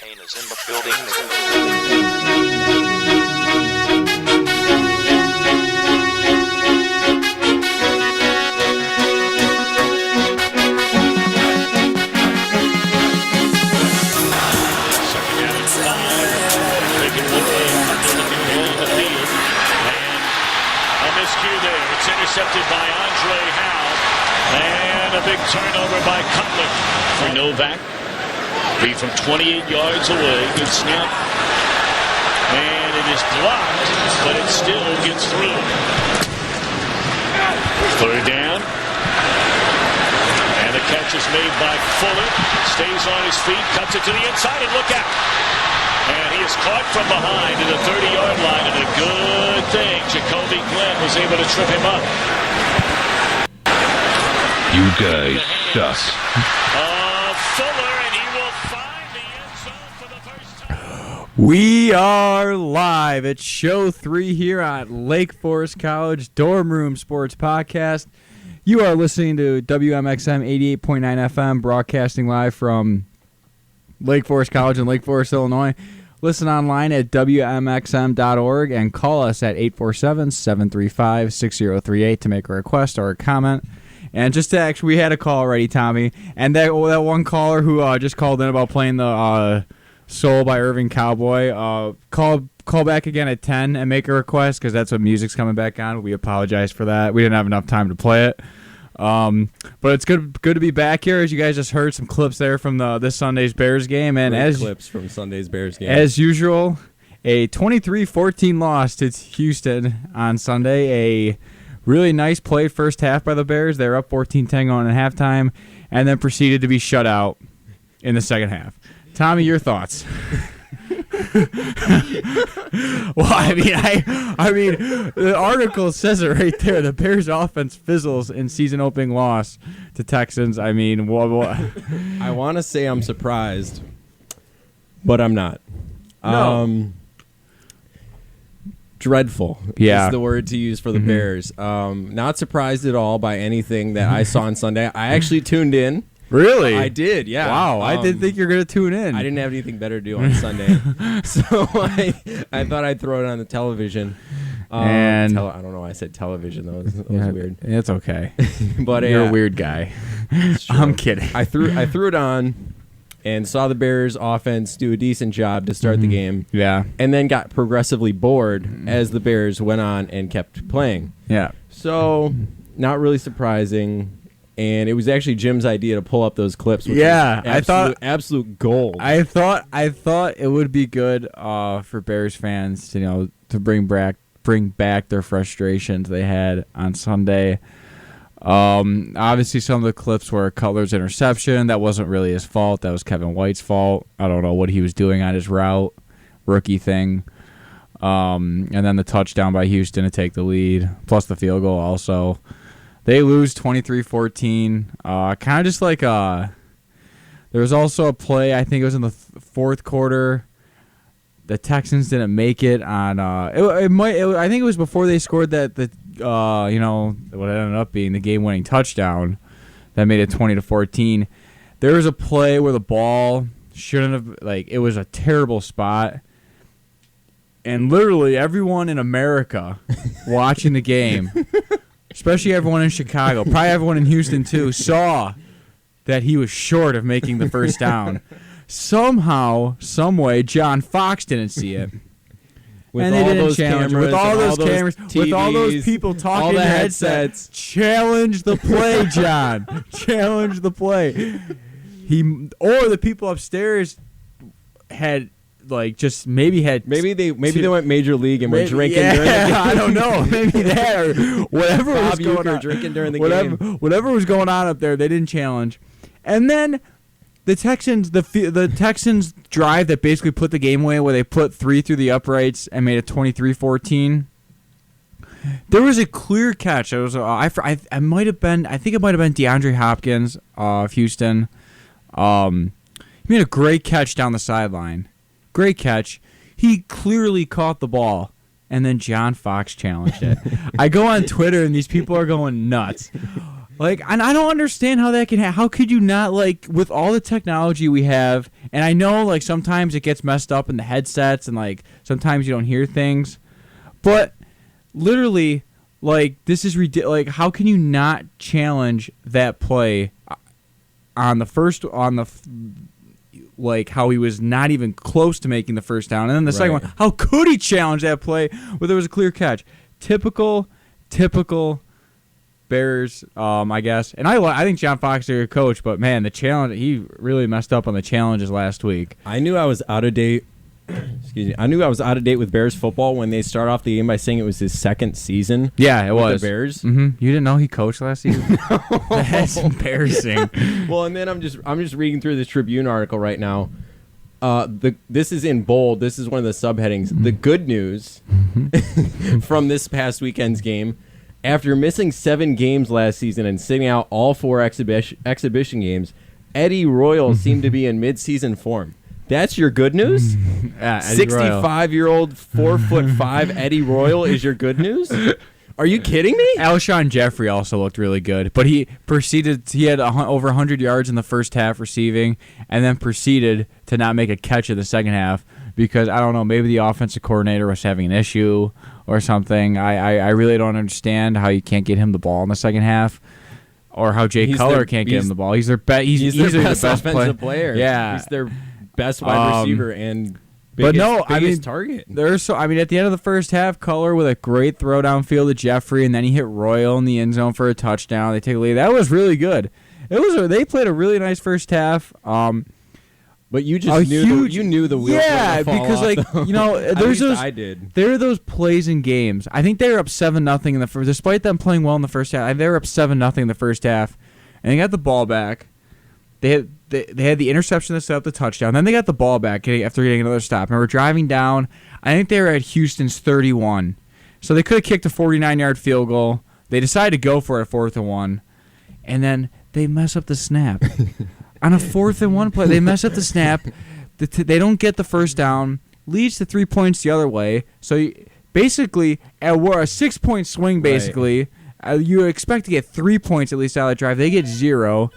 Kane is in the building. It's intercepted by Andre Howe. And a big turnover by Cutler. For Novak. Be from 28 yards away. Good snap. And it is blocked, but it still gets through. Third down. And the catch is made by Fuller. Stays on his feet. Cuts it to the inside, and look out. And he is caught from behind to the 30-yard line, and a good thing Jacoby Glenn was able to trip him up. You guys suck. Fuller, and he will find the end zone for the first time. We are live at Show 3 here at Lake Forest College Dorm Room Sports Podcast. You are listening to WMXM 88.9 FM, broadcasting live from Lake Forest College in Lake Forest, Illinois. Listen online at WMXM.org and call us at 847-735-6038 to make a request or a comment. And just to actually, we had a call already, Tommy, and that one caller who just called in about playing the Soul by Irving Cowboy, call back again at 10 and make a request because that's what music's coming back on. We apologize for that. We didn't have enough time to play it. But it's good to be back here. As you guys just heard some clips there from this Sunday's Bears game, and clips from Sunday's Bears game. As usual, a 23-14 loss to Houston on Sunday. A really nice play first half by the Bears. They're up 14-10 going at halftime, and then proceeded to be shut out in the second half. Tommy, your thoughts? Well, I mean, the article says it right there. The Bears' offense fizzles in season-opening loss to Texans. I mean, I want to say I'm surprised, but I'm not. No. Dreadful is the word to use for the Bears. Not surprised at all by anything that I saw on Sunday. I actually tuned in. Really? I did, yeah. Wow, I didn't think you were going to tune in. I didn't have anything better to do on Sunday. So I thought I'd throw it on the television. And I don't know why I said television, though. That was weird. It's okay. But you're a weird guy. I'm kidding. I threw it on and saw the Bears offense do a decent job to start the game. Yeah. And then got progressively bored as the Bears went on and kept playing. Yeah. So, not really surprising. And it was actually Jim's idea to pull up those clips. Which I thought absolute gold. I thought it would be good for Bears fans, to bring back their frustrations they had on Sunday. Obviously, some of the clips were Cutler's interception. That wasn't really his fault. That was Kevin White's fault. I don't know what he was doing on his route, rookie thing. And then the touchdown by Houston to take the lead, plus the field goal also. They lose 23-14. Kind of just like there was also a play, I think it was in the fourth quarter. The Texans didn't make it on. I think it was before they scored that what ended up being the game-winning touchdown that made it 20-14. There was a play where the ball shouldn't have, it was a terrible spot. And literally everyone in America watching the game, especially everyone in Chicago, probably everyone in Houston too, saw that he was short of making the first down. Somehow, someway, John Fox didn't see it. With all those cameras, with all those TVs, with all those people talking all the headsets. Challenge the play, John. Challenge the play. The people upstairs had maybe they went major league and were drinking during the game. I don't know. Maybe that or whatever was going on. Drinking during the game. Whatever was going on up there, they didn't challenge. And then the Texans drive that basically put the game away, where they put 3 through the uprights and made it 23-14. There was a clear catch. It was I think it might have been DeAndre Hopkins of Houston. He made a great catch down the sideline. Great catch. He clearly caught the ball, and then John Fox challenged it. I go on Twitter, and these people are going nuts. Like, and I don't understand how that can happen. How could you not, like, with all the technology we have, and I know, like, sometimes it gets messed up in the headsets, and, like, sometimes you don't hear things, but literally, like, this is ridiculous. Like, how can you not challenge that play on like, how he was not even close to making the first down, and then the second one, how could he challenge that play where there was a clear catch? Typical Bears, I guess. And I think John Fox is a good coach, but man, the challenge, he really messed up on the challenges last week. I knew I was out of date. Excuse me. I knew I was out of date with Bears football when they start off the game by saying it was his second season. Yeah, it was the Bears. Mm-hmm. You didn't know he coached last season? That's embarrassing. Well, and then I'm just reading through this Tribune article right now. This is in bold. This is one of the subheadings. The good news from this past weekend's game. After missing 7 games last season and sitting out all 4 exhibition games, Eddie Royal seemed to be in mid-season form. That's your good news? 65-year-old, 4'5" Eddie Royal is your good news? Are you kidding me? Alshon Jeffrey also looked really good, but he had over 100 yards in the first half receiving, and then proceeded to not make a catch in the second half because, I don't know, maybe the offensive coordinator was having an issue or something. I really don't understand how you can't get him the ball in the second half, or how Jay Cutler can't get him the ball. He's their he's their easily best the best offensive player. Yeah, he's their best wide receiver and biggest target. At the end of the first half, Cutler with a great throw downfield to Jeffrey, and then he hit Royal in the end zone for a touchdown. They take a lead. That was really good. They played a really nice first half. But you just knew the wheels. Yeah, were gonna fall because off, there's those. I did. There are those plays in games. I think they were up 7-0 in the first. Despite them playing well in the first half, they were up 7-0 in the first half, and they got the ball back. They had the interception that set up the touchdown. Then they got the ball back after getting another stop, and we're driving down. I think they were at Houston's 31, so they could have kicked a 49-yard field goal. They decided to go for it at 4th and 1, and then they mess up the snap. On a 4th and 1 play, they mess up the snap. They don't get the first down. Leads to 3 points the other way. So basically, we're a 6-point swing. Basically, you expect to get 3 points at least out of the drive. They get 0,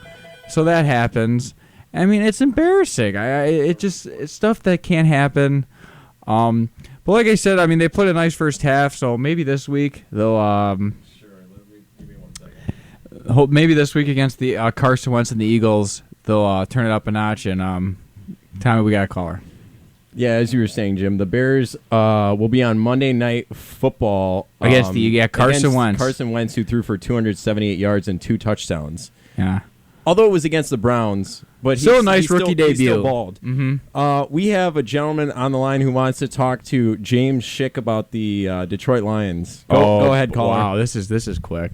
so that happens. I mean, it's embarrassing. It's stuff that can't happen. But like I said, I mean, they played a nice first half. So maybe this week they'll. Maybe this week against the Carson Wentz and the Eagles, they'll turn it up a notch. And Tommy, we got a caller. Yeah, as you were saying, Jim, the Bears will be on Monday Night Football against Carson Wentz. Carson Wentz, who threw for 278 yards and 2 touchdowns. Yeah. Although it was against the Browns, but still a nice rookie debut. He's still bald. Mm-hmm. We have a gentleman on the line who wants to talk to James Schick about the Detroit Lions. Go ahead, caller. Wow, this is quick.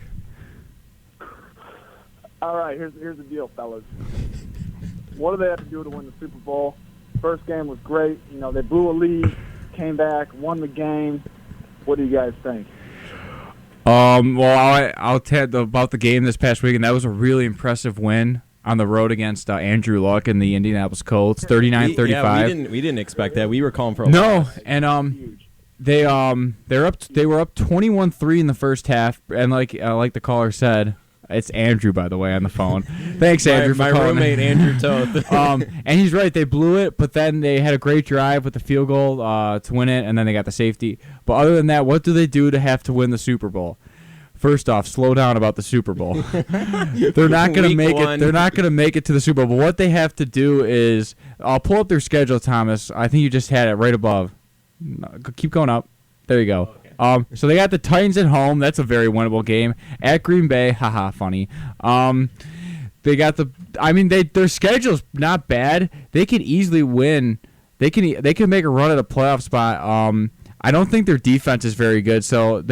All right, here's the deal, fellas. What do they have to do to win the Super Bowl? First game was great. They blew a lead, came back, won the game. What do you guys think? Well, I'll tell you about the game this past weekend. That was a really impressive win on the road against Andrew Luck and the Indianapolis Colts, 39-35. Yeah, we didn't expect that. We were calling for a loss. And they were up 21-3 in the first half, and like the caller said. It's Andrew, by the way, on the phone. Thanks, Andrew, for calling. My roommate, Andrew Toth. And he's right. They blew it, but then they had a great drive with the field goal to win it, and then they got the safety. But other than that, what do they do to have to win the Super Bowl? First off, slow down about the Super Bowl. They're not going to make it. They're not going to make it to the Super Bowl. What they have to do is, I'll pull up their schedule, Thomas. I think you just had it right above. No, keep going up. There you go. Okay. So they got the Titans at home. That's a very winnable game. At Green Bay, haha, funny. They got their schedule's not bad. They can easily win. They can make a run at a playoff spot. I don't think their defense is very good, so what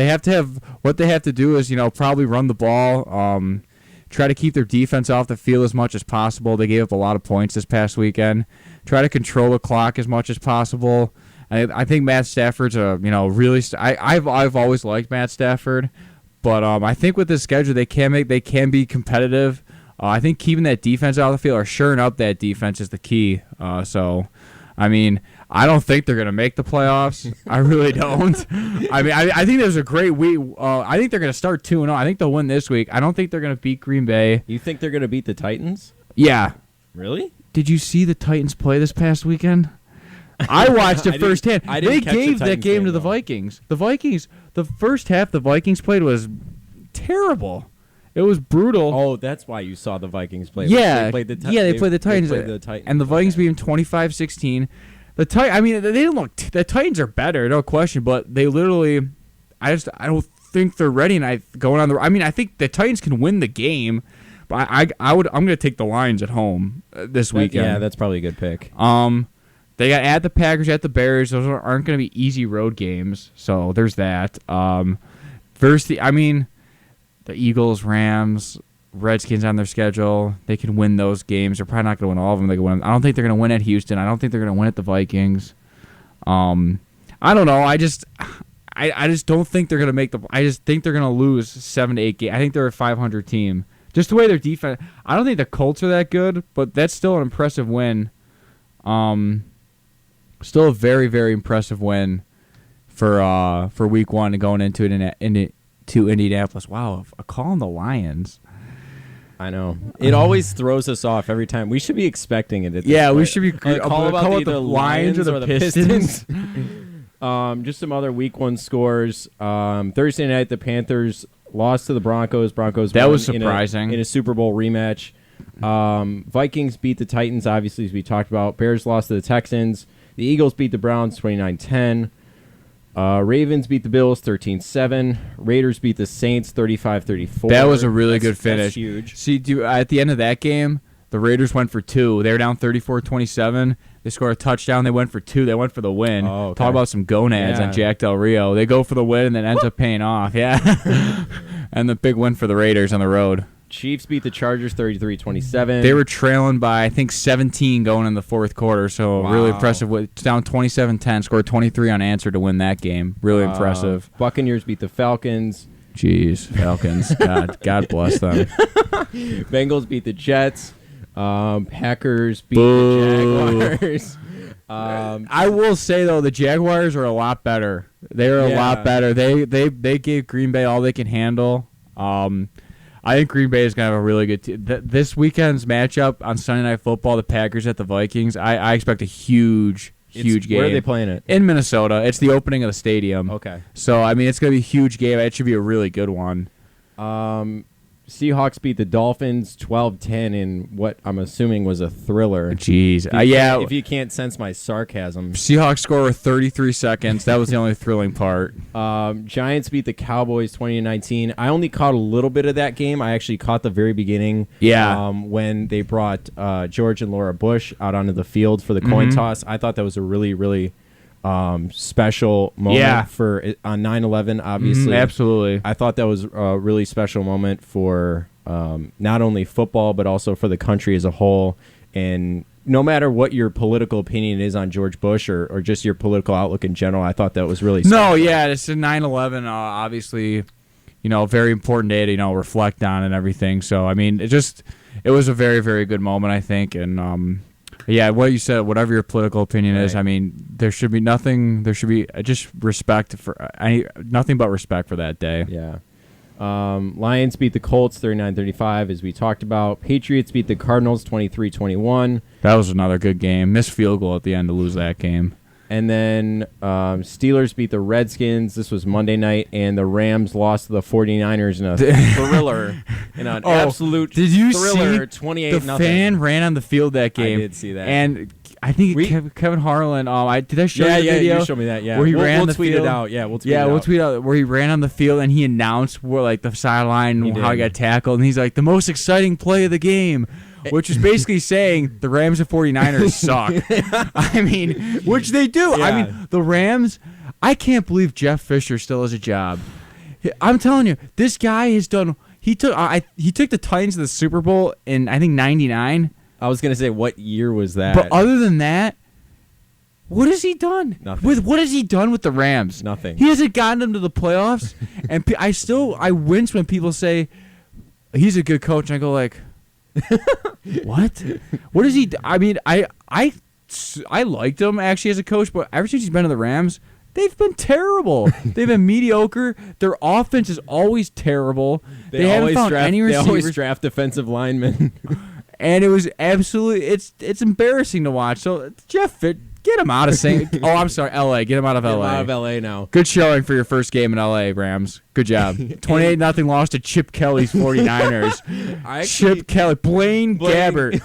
they have to do is probably run the ball. Try to keep their defense off the field as much as possible. They gave up a lot of points this past weekend. Try to control the clock as much as possible. I think Matt Stafford's really. I've always liked Matt Stafford, but I think with this schedule they can be competitive. I think keeping that defense out of the field or shoring up that defense is the key. So I mean, I don't think they're going to make the playoffs. I really don't. I mean, I think there's a great week. I think they're going to start 2-0. I think they'll win this week. I don't think they're going to beat Green Bay. You think they're going to beat the Titans? Yeah. Really? Did you see the Titans play this past weekend? I watched it firsthand. They gave that game to the Vikings. The Vikings, the first half the Vikings played was terrible. It was brutal. Oh, that's why you saw the Vikings play. Yeah, they played the they played the Titans. And the Vikings beat them 25-16. I mean, they didn't look. The Titans are better, no question. But they literally, I don't think they're ready. And I think the Titans can win the game. But I'm going to take the Lions at home this weekend. Yeah, that's probably a good pick. They got at the Packers, at the Bears. Those aren't going to be easy road games. So there's that. The Eagles, Rams, Redskins on their schedule. They can win those games. They're probably not going to win all of them. They can win. I don't think they're going to win at Houston. I don't think they're going to win at the Vikings. I don't know. I just don't think they're going to make the. I just think they're going to lose 7 to 8 games. I think they're a 500 team. Just the way their defense. I don't think the Colts are that good, but that's still an impressive win. Still a very, very impressive win for week 1 and going into Indianapolis. Wow, a call on the Lions. I know. It always throws us off every time. We should be expecting it. We should be call about the Lions or the Pistons. Just some other week 1 scores. Thursday night, the Panthers lost to the Broncos. That was surprising in a Super Bowl rematch. Vikings beat the Titans, obviously, as we talked about. Bears lost to the Texans. The Eagles beat the Browns 29-10. Ravens beat the Bills 13-7. Raiders beat the Saints 35-34. That was a really good finish. That's huge. See, at the end of that game, the Raiders went for 2. They were down 34-27. They scored a touchdown. They went for 2. They went for the win. Oh, okay. Talk about some gonads on Jack Del Rio. They go for the win and then ends up paying off. Yeah. And the big win for the Raiders on the road. Chiefs beat the Chargers 33-27. They were trailing by, I think, 17 going in the fourth quarter, so really impressive. It's down 27-10, scored 23 unanswered to win that game. Really impressive. Buccaneers beat the Falcons. Jeez, Falcons. God bless them. Bengals beat the Jets. Packers beat the Jaguars. I will say, though, the Jaguars are a lot better. They are a lot better. They gave Green Bay all they can handle. I think Green Bay is going to have a really good team. This weekend's matchup on Sunday Night Football, the Packers at the Vikings, I expect a huge game. Where are they playing it? In Minnesota. It's the opening of the stadium. Okay. So, I mean, it's going to be a huge game. It should be a really good one. Seahawks beat the Dolphins 12-10 in what I'm assuming was a thriller. Jeez. If you can't sense my sarcasm. Seahawks score with 33 seconds. That was the only thrilling part. Giants beat the Cowboys 20-19. I only caught a little bit of that game. I actually caught the very beginning. Yeah. When they brought George and Laura Bush out onto the field for the coin toss. I thought that was a really, really special moment for on 9/11, obviously. Absolutely. I thought that was a really special moment for not only football but also for the country as a whole. And no matter what your political opinion is on George Bush or just your political outlook in general, I thought that was really special. No, yeah, it's a 9/11, obviously, a very important day to reflect on and everything. So I mean, it was a very, very good moment, I think. And yeah, what you said, whatever your political opinion is, I mean, there should be nothing. There should be just respect nothing but respect for that day. Yeah. Lions beat the Colts 39-35, as we talked about. Patriots beat the Cardinals 23-21. That was another good game. Missed field goal at the end to lose that game. And then Steelers beat the Redskins. This was Monday night, and the Rams lost to the 49ers in a thriller. In an absolute did you thriller, see 28-0. The fan ran on the field that game. I did see that. And I think Kevin Harlan, did I show you the video? Yeah, you showed me that, yeah. Where he ran we'll the tweet field? it out. Yeah, we'll tweet it out. We'll tweet out where he ran on the field and he announced the sideline and how he got tackled. And he's like, the most exciting play of the game. Which is basically saying the Rams and 49ers suck. I mean, which they do. Yeah. I mean, the Rams, I can't believe Jeff Fisher still has a job. I'm telling you, this guy has done. He took the Titans to the Super Bowl in, I think, 99. I was going to say, what year was that? But other than that, what has he done? Nothing. What has he done with the Rams? Nothing. He hasn't gotten them to the playoffs. And I wince when people say he's a good coach. And I go like, what? What is he? I mean, I I liked him actually as a coach, but ever since he's been to the Rams, they've been terrible. They've been mediocre. Their offense is always terrible. They haven't found any receivers. They always draft defensive linemen. And it was absolutely it's embarrassing to watch. So Jeff, get him out of St. Oh, I'm sorry, L.A. Get him out of Get L.A. him out of L.A. now. Good showing for your first game in L.A., Rams. Good job. 28-0 loss to Chip Kelly's 49ers. Chip Kelly, Blaine Gabbert.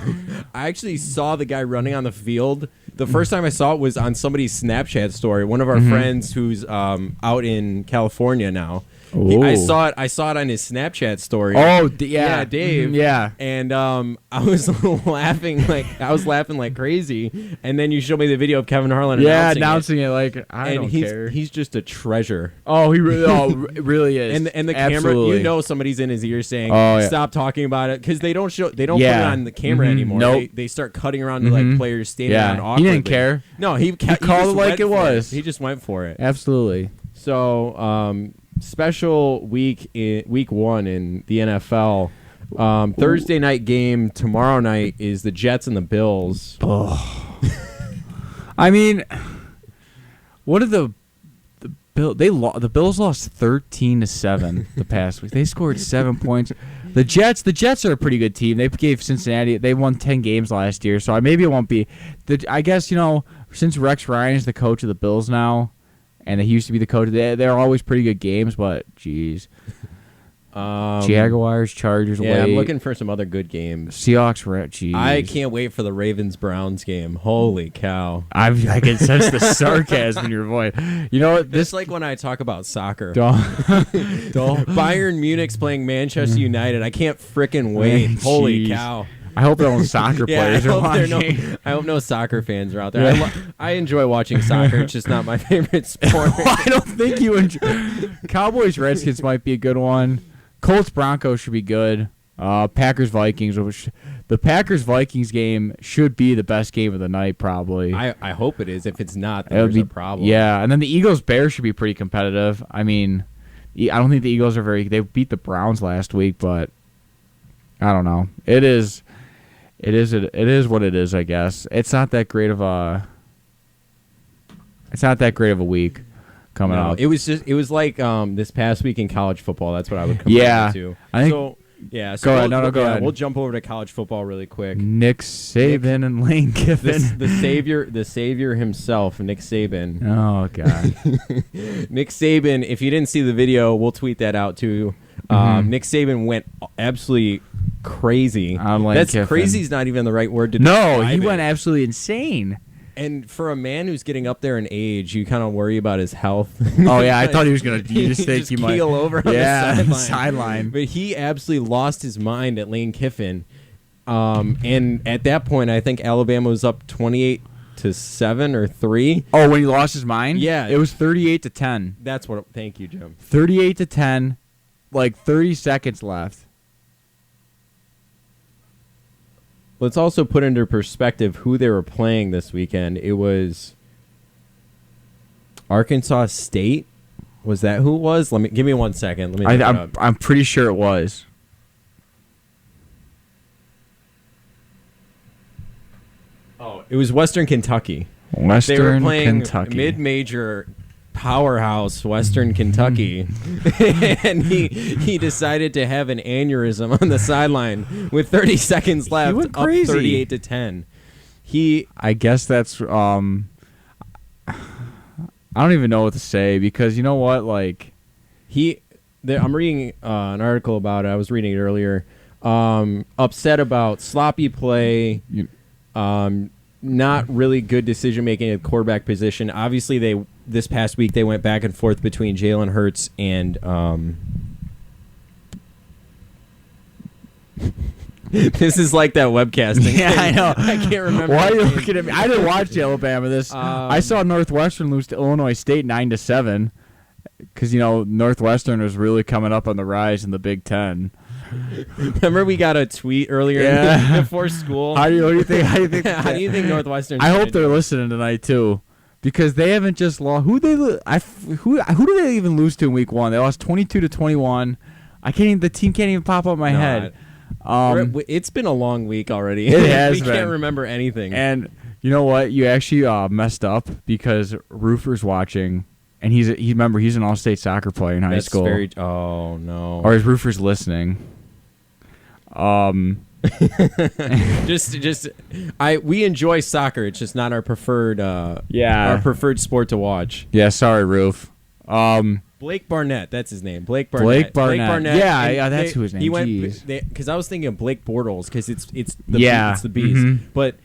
I actually saw the guy running on the field. The first time I saw it was on somebody's Snapchat story. One of our friends who's out in California now. I saw it on his Snapchat story. Oh, yeah, Dave. Yeah, and I was laughing like crazy. And then you showed me the video of Kevin Harlan. announcing it like I don't care. He's just a treasure. Oh, he really is. And the Absolutely. camera, somebody's in his ear saying, yeah. "Stop talking about it," because they don't put it on the camera anymore. Nope. They start cutting around to like players standing around awkwardly. He didn't care. No, he called just it like went it for was. He just went for it. Absolutely. So, special week 1 in the NFL. Thursday night game tomorrow night is the Jets and the Bills. Oh. I mean, what did the Bills lost 13-7 the past week. They scored 7 points. The Jets are a pretty good team. They gave Cincinnati. They won 10 games last year, so maybe it won't be. I guess since Rex Ryan is the coach of the Bills now, and he used to be the coach, they're always pretty good games. But geez, Jaguars, Chargers. Yeah, I'm looking for some other good games. Seahawks. Geez. I can't wait for the Ravens-Browns game. Holy cow! I can sense the sarcasm in your voice. You know what? This like when I talk about soccer. Don't. Bayern Munich's playing Manchester United. I can't frickin' wait. Holy cow! I hope no soccer players are watching. I hope no soccer fans are out there. I enjoy watching soccer. It's just not my favorite sport. I don't think you enjoy. Cowboys Redskins might be a good one. Colts Broncos should be good. Packers Vikings. The Packers Vikings game should be the best game of the night, probably. I hope it is. If it's not, then there's a problem. Yeah, and then the Eagles Bears should be pretty competitive. I mean, I don't think the Eagles are very. They beat the Browns last week, but I don't know. It is what it is, I guess. It's not that great of a week coming up. It was like this past week in college football. That's what I would compare it to. I think so. Yeah, so go ahead. We'll jump over to college football really quick. Nick Saban and Lane Kiffin, the savior himself, Nick Saban. Oh God, Nick Saban. If you didn't see the video, we'll tweet that out too. Nick Saban went absolutely crazy. That's Kiffin. Crazy is not even the right word to describe No, he it. went absolutely insane. And for a man who's getting up there in age, you kind of worry about his health. Oh yeah, I thought he was gonna. You just think he might keel over on the sideline. But he absolutely lost his mind at Lane Kiffin. And at that point, I think Alabama was up 28-7 or 3. Oh, when he lost his mind? Yeah, it was 38-10. That's what. Thank you, Jim. 38-10, like 30 seconds left. Let's also put into perspective who they were playing this weekend. It was Arkansas State. Was that who it was? Give me 1 second. Let me. Look it up. I'm pretty sure it was. Oh, it was Western Kentucky. They were playing mid-major powerhouse Western Kentucky, and he decided to have an aneurysm on the sideline with 30 seconds left. He went up crazy. 38-10. I guess that's I don't even know what to say, because you know what, like I'm reading an article about it. I was reading it earlier. Upset about sloppy play. Not really good decision making at quarterback position. Obviously, this past week they went back and forth between Jalen Hurts and this is like that webcasting. Yeah, thing. I know. I can't remember. Why are you looking at me? I didn't watch Alabama. I saw Northwestern lose to Illinois State 9-7, because Northwestern was really coming up on the rise in the Big Ten. Remember, we got a tweet earlier before school. How do you think? How do you think Northwestern? I hope they're listening tonight too, because they haven't just lost. Who did they even lose to in week 1? They lost 22-21. The team can't even pop up my head. It's been a long week already. It has we been. Can't remember anything. And You know what? You actually messed up because Roofer's watching, and he's an all-state soccer player in high That's school. Oh no. Or is Roofer's listening? We enjoy soccer. It's just not our preferred our preferred sport to watch. Yeah, sorry, Roof. Blake Barnett, that's his name. Blake Barnett. Blake Barnett. Yeah, and that's who his name. He went Jeez. because I was thinking of Blake Bortles because it's the Bees. Mm-hmm. But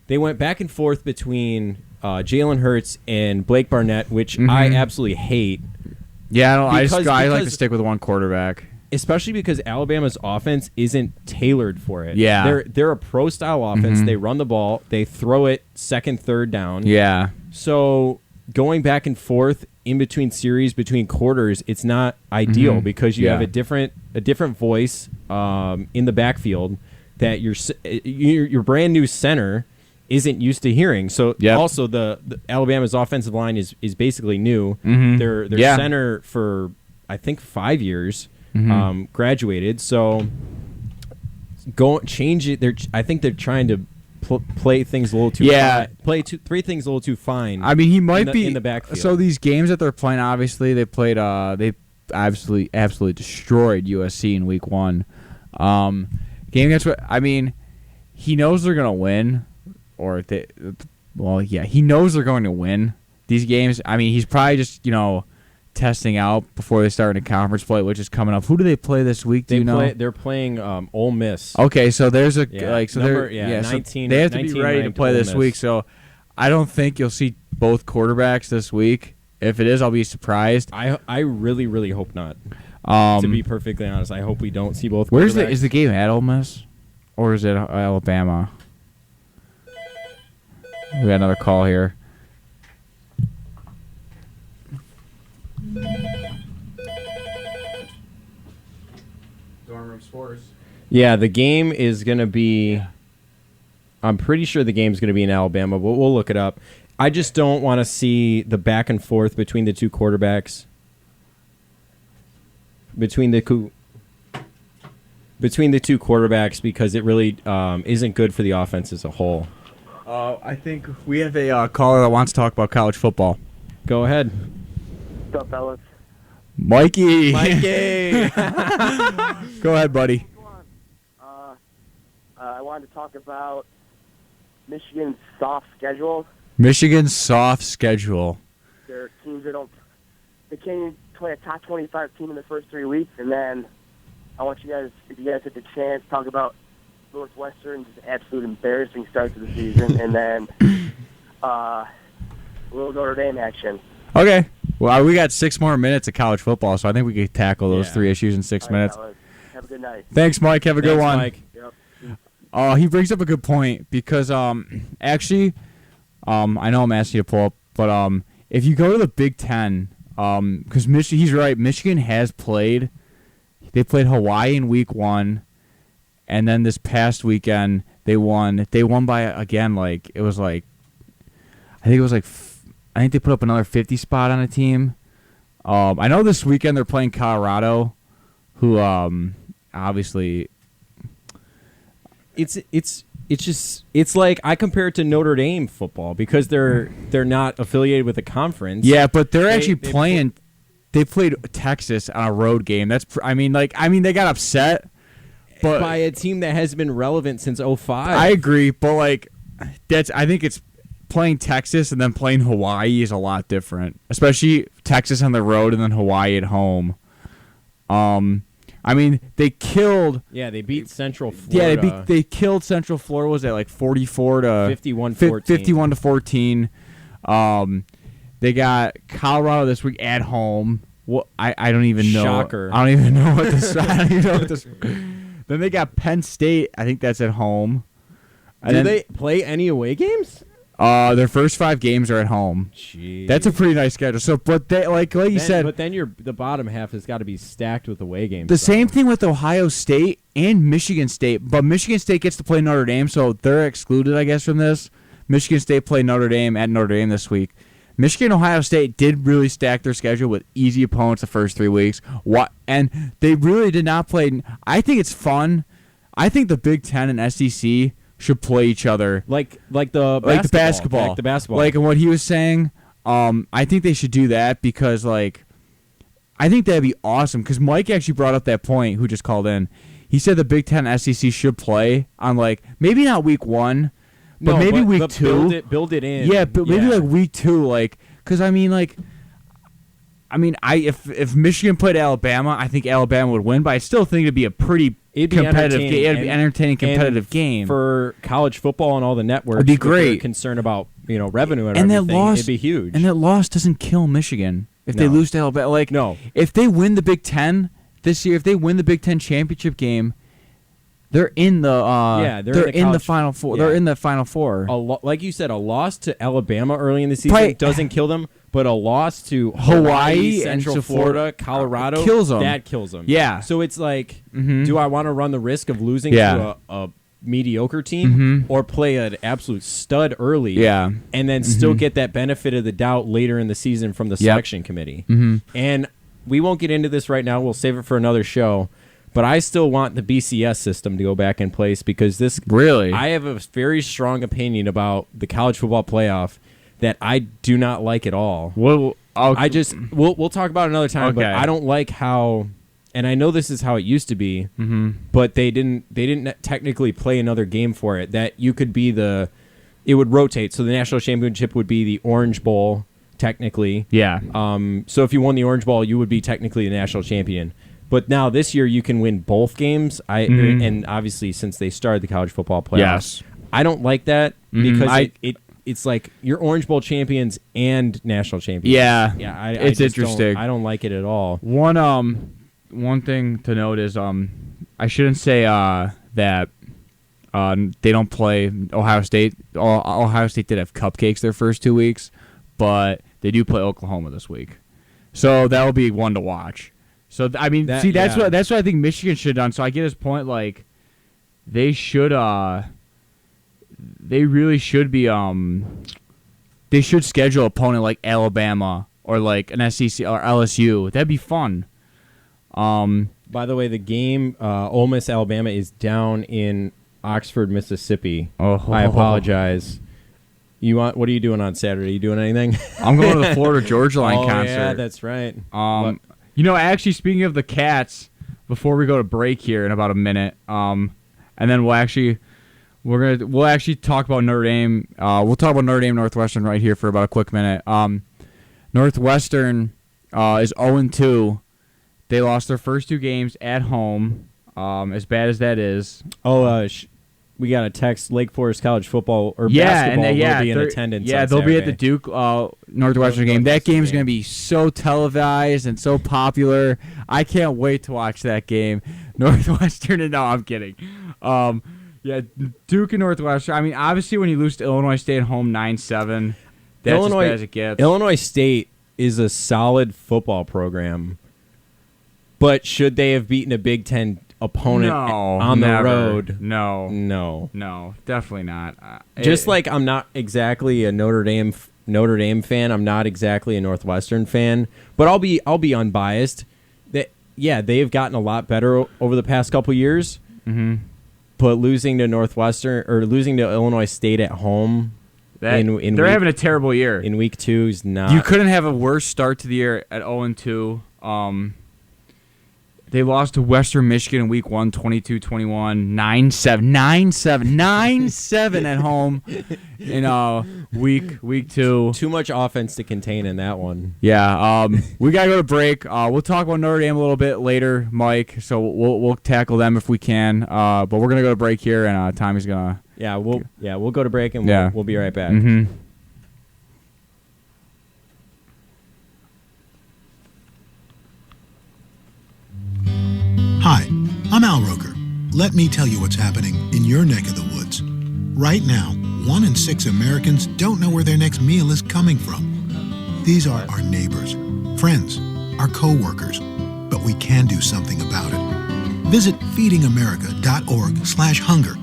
they went back and forth between Jalen Hurts and Blake Barnett, which I absolutely hate. Yeah, I like to because- stick with one quarterback. Especially because Alabama's offense isn't tailored for it. Yeah. They're a pro style offense. They run the ball, they throw it second, third down. Yeah. So going back and forth in between series, between quarters, it's not ideal because you have a different voice in the backfield that your brand new center isn't used to hearing. So also the Alabama's offensive line is basically new. Their center for I think 5 years graduated. So go change it. I think they're trying to play things a little too three things a little too fine. I mean, he might be in the backfield. So these games that they're playing, obviously, they played. They absolutely destroyed USC in week 1. Game against what I mean, he knows they're gonna win, he knows they're going to win these games. I mean, he's probably just testing out before they start in conference play, which is coming up. Who do they play this week? Do you know? They're playing Ole Miss. Okay, so there's a so 19, they have to be ready to play this week. So I don't think you'll see both quarterbacks this week. If it is, I'll be surprised. I really, really hope not. To be perfectly honest, I hope we don't see both. Is the game at Ole Miss, or is it Alabama? We got another call here. Dorm Room Sports. Yeah, the game is going to be... I'm pretty sure the game's going to be in Alabama, but we'll look it up. I just don't want to see the back and forth between the two quarterbacks. Between the two quarterbacks, because it really isn't good for the offense as a whole. I think we have a caller that wants to talk about college football. Go ahead. What's up, fellas? Mikey! Mikey! Go ahead, buddy. I wanted to talk about Michigan's soft schedule. Michigan's soft schedule. Their teams they can't even play a top 25 team in the first 3 weeks, and then I want you guys, if you guys get the chance, talk about Northwestern's absolute embarrassing start to the season, and then a little Notre Dame action. Okay. Well, we got 6 more minutes of college football, so I think we could tackle those 3 issues in 6 minutes. Fellas. Have a good night. Thanks, Mike. Have a good one. Mike. Yep. He brings up a good point because actually, I know I'm asking you to pull up, but if you go to the Big Ten, because he's right, Michigan has played. They played Hawaii in week 1, and then this past weekend they won. They won by again I think they put up another 50 spot on a team. I know this weekend they're playing Colorado, who obviously it's like I compare it to Notre Dame football because they're not affiliated with a conference. Yeah, but they're actually playing. They played Texas on a road game. They got upset, but by a team that has been relevant since 2005. I agree, but I think it's playing Texas and then playing Hawaii is a lot different, especially Texas on the road and then Hawaii at home. They killed. Yeah, they beat Central Florida. Yeah, they killed Central Florida. Was that 44 to 51-14? 51 to 14. They got Colorado this week at home. Well, I don't even know. Shocker. I don't even know what this. Then they got Penn State. I think that's at home. Do they play any away games? Their first 5 games are at home. Jeez. That's a pretty nice schedule. So, but they you said. But then the bottom half has got to be stacked with away games. The same thing with Ohio State and Michigan State, but Michigan State gets to play Notre Dame, so they're excluded, I guess, from this. Michigan State played Notre Dame at Notre Dame this week. Michigan and Ohio State did really stack their schedule with easy opponents the first 3 weeks. And they really did not play. I think it's fun. I think the Big Ten and SEC should play each other. Like the basketball. Like, and what he was saying, I think they should do that because, like, I think that'd be awesome because Mike actually brought up that point, who just called in. He said the Big Ten SEC should play on, like, maybe not week 1, but maybe week 2. Build it in. Yeah, but maybe like week 2, like, because if Michigan played Alabama, I think Alabama would win, but I still think it'd be a pretty competitive game. It'd be entertaining, competitive game for college football and all the networks. It'd be great. Concern about revenue and everything. That loss, it'd be huge. And that loss doesn't kill Michigan if they lose to Alabama. Like, no, if they win the Big Ten this year, if they win the Big Ten championship game, they're in the they're in the Final Four. Yeah. They're in the Final Four. Like you said, a loss to Alabama early in the season doesn't kill them, but a loss to Hawaii, Central Florida, Colorado kills them. That kills them. Yeah. So it's like, do I want to run the risk of losing to a mediocre team or play an absolute stud early and then still get that benefit of the doubt later in the season from the selection committee? And we won't get into this right now. We'll save it for another show. But I still want the BCS system to go back in place because I have a very strong opinion about the college football playoff that I do not like at all. Well, we'll talk about it another time. Okay. But I don't like how, and I know this is how it used to be, but they didn't technically play another game for it. That you could be it would rotate. So the national championship would be the Orange Bowl technically. Yeah. So if you won the Orange Bowl, you would be technically the national champion. But now this year you can win both games. And obviously since they started the college football playoffs, I don't like that because it's like you're Orange Bowl champions and national champions. Yeah, it's interesting. I don't like it at all. One thing to note is I shouldn't say that they don't play Ohio State. Ohio State did have cupcakes their first 2 weeks, but they do play Oklahoma this week, so that will be one to watch. So that's what I think Michigan should have done. So I get his point. Like, they should they really should be they should schedule an opponent like Alabama or like an SEC or LSU. That'd be fun. By the way, the game Ole Miss Alabama is down in Oxford, Mississippi. I apologize. What are you doing on Saturday? You doing anything? I'm going to the Florida Georgia Line concert. Yeah, that's right. Actually, speaking of the Cats, before we go to break here in about a minute, and then we'll actually talk about Notre Dame. We'll talk about Notre Dame Northwestern right here for about a quick minute. Northwestern is 0-2. They lost their first 2 games at home. As bad as that is. We got a text. Lake Forest College football or basketball will be in attendance. Yeah, they'll be at the Duke Northwestern game. That game is going to be so televised and so popular. I can't wait to watch that game. Northwestern, no, I'm kidding. Duke and Northwestern. I mean, obviously, when you lose to Illinois State at home 9-7, that's as bad as it gets. Illinois State is a solid football program, but should they have beaten a Big Ten opponent on the road? No, definitely not. Just like I'm not exactly a Notre Dame fan, I'm not exactly a Northwestern fan, but I'll be unbiased. They've gotten a lot better over the past couple years. But losing to Northwestern or losing to Illinois State at home, they're having a terrible year. In week 2 is not. You couldn't have a worse start to the year at 0-2. They lost to Western Michigan in week 1, 22-21, 9-7 at home in week 2. Too much offense to contain in that one. Yeah, we gotta go to break. We'll talk about Notre Dame a little bit later, Mike. So we'll tackle them if we can. But we're gonna go to break here, and Tommy's gonna. We'll go to break and we'll be right back. Hi, I'm Al Roker. Let me tell you what's happening in your neck of the woods. Right now, 1 in 6 Americans don't know where their next meal is coming from. These are our neighbors, friends, our co-workers, but we can do something about it. Visit feedingamerica.org/hunger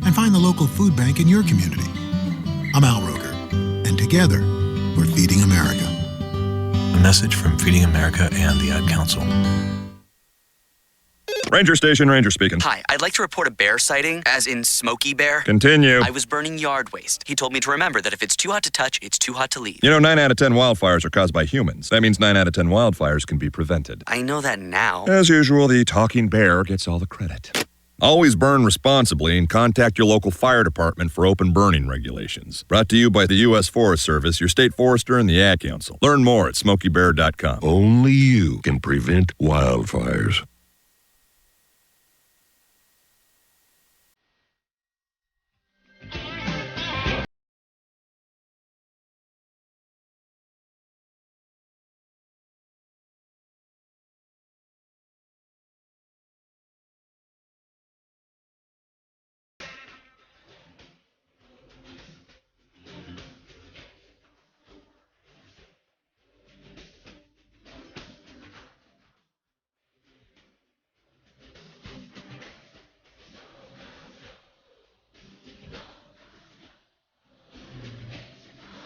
and find the local food bank in your community. I'm Al Roker, and together, we're Feeding America. A message from Feeding America and the Ad Council. Ranger Station, Ranger speaking. Hi, I'd like to report a bear sighting, as in Smokey Bear. Continue. I was burning yard waste. He told me to remember that if it's too hot to touch, it's too hot to leave. 9 out of 10 wildfires are caused by humans. That means 9 out of 10 wildfires can be prevented. I know that now. As usual, the talking bear gets all the credit. Always burn responsibly and contact your local fire department for open burning regulations. Brought to you by the U.S. Forest Service, your state forester, and the Ad Council. Learn more at SmokeyBear.com. Only you can prevent wildfires.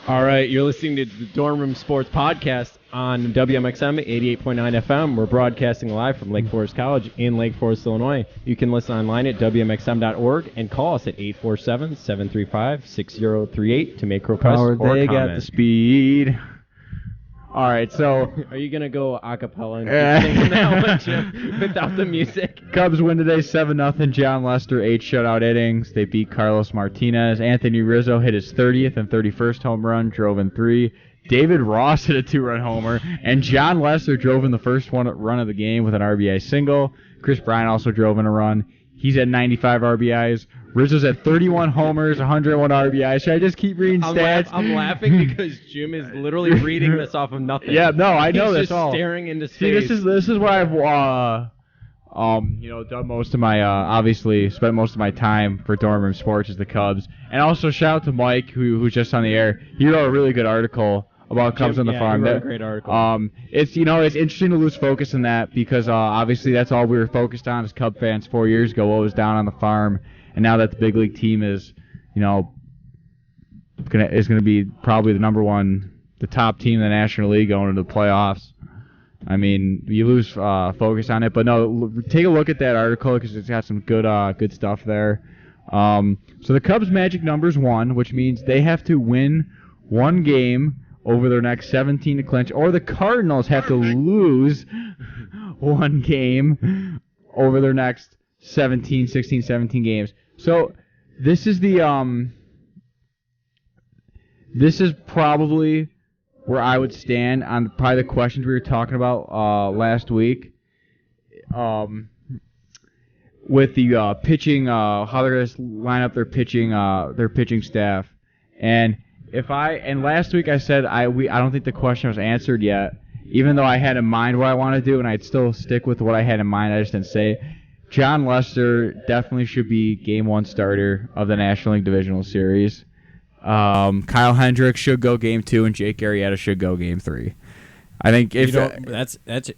All right, you're listening to the Dorm Room Sports Podcast on WMXM 88.9 FM. We're broadcasting live from Lake Forest College in Lake Forest, Illinois. You can listen online at WMXM.org and call us at 847-735-6038 to make requests Power, or they comment. got the speed. All right, so Are you going to go a cappella and keep singing that one, Jim, without the music? Cubs win today 7-0. John Lester, 8 shutout innings. They beat Carlos Martinez. Anthony Rizzo hit his 30th and 31st home run, drove in 3. David Ross hit a 2-run homer. And John Lester drove in the first run of the game with an RBI single. Chris Bryant also drove in a run. He's at 95 RBIs. Rizzo's at 31 homers, 101 RBIs. Should I just keep reading stats? I'm laughing because Jim is literally reading this off of nothing. Yeah, no, I know He's this just all. staring into space. See, this is why I've done most of my obviously spent most of my time for Dorm Room Sports is the Cubs. And also shout out to Mike who's just on the air. He wrote a really good article about Cubs on the farm. He wrote a great article. It's it's interesting to lose focus in that because obviously that's all we were focused on as Cub fans 4 years ago. What was down on the farm, and now that the big league team is gonna be probably the top team in the National League going into the playoffs. I mean, you lose focus on it, but no, take a look at that article because it's got some good stuff there. So the Cubs' magic number is 1, which means they have to win one game over their next 17 to clinch, or the Cardinals have to lose one game over their next 16, 17 games. So this is probably where I would stand on probably the questions we were talking about last week, with the pitching, how they're going to line up their pitching staff, and last week I said I don't think the question was answered yet, even though I had in mind what I want to do, and I'd still stick with what I had in mind. I just didn't say it. John Lester definitely should be Game 1 starter of the National League Divisional Series. Kyle Hendricks should go Game 2, and Jake Arrieta should go Game 3. I think if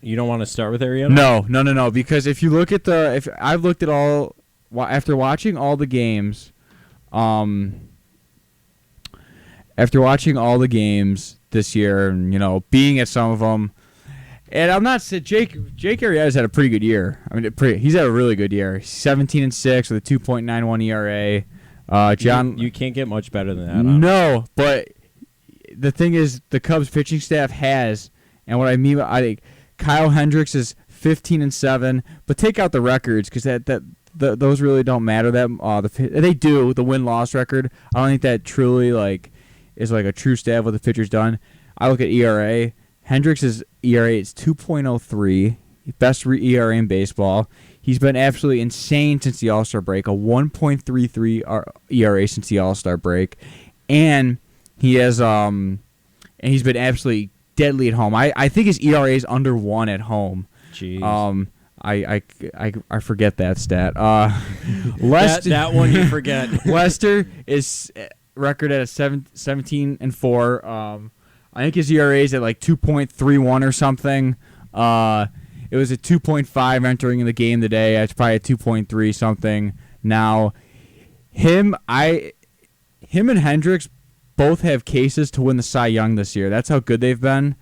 you don't want to start with Arrieta? No, because if you look at I've looked at all after watching all the games, this year, and being at some of them. And I'm not saying Jake Arrieta's had a pretty good year. I mean, he's had a really good year. 17-6 with a 2.91 ERA. John, you can't get much better than that. No, but the thing is, the Cubs pitching staff has, and what I mean, I think Kyle Hendricks is 15-7, but take out the records because those really don't matter. They do the win-loss record. I don't think that truly is a true stat of what the pitcher's done. I look at ERA. Hendricks' ERA is 2.03, best ERA in baseball. He's been absolutely insane since the All-Star break, a 1.33 ERA since the All-Star break, and he has and he's been absolutely deadly at home. I think his ERA is under 1 at home. Jeez. I forget that stat. Lester, that one you forget. Lester is record at a 17-4. I think his ERA is at 2.31 or something. It was at 2.5 entering in the game today. It's probably at 2.3 something now. Him and Hendricks both have cases to win the Cy Young this year. That's how good they've been.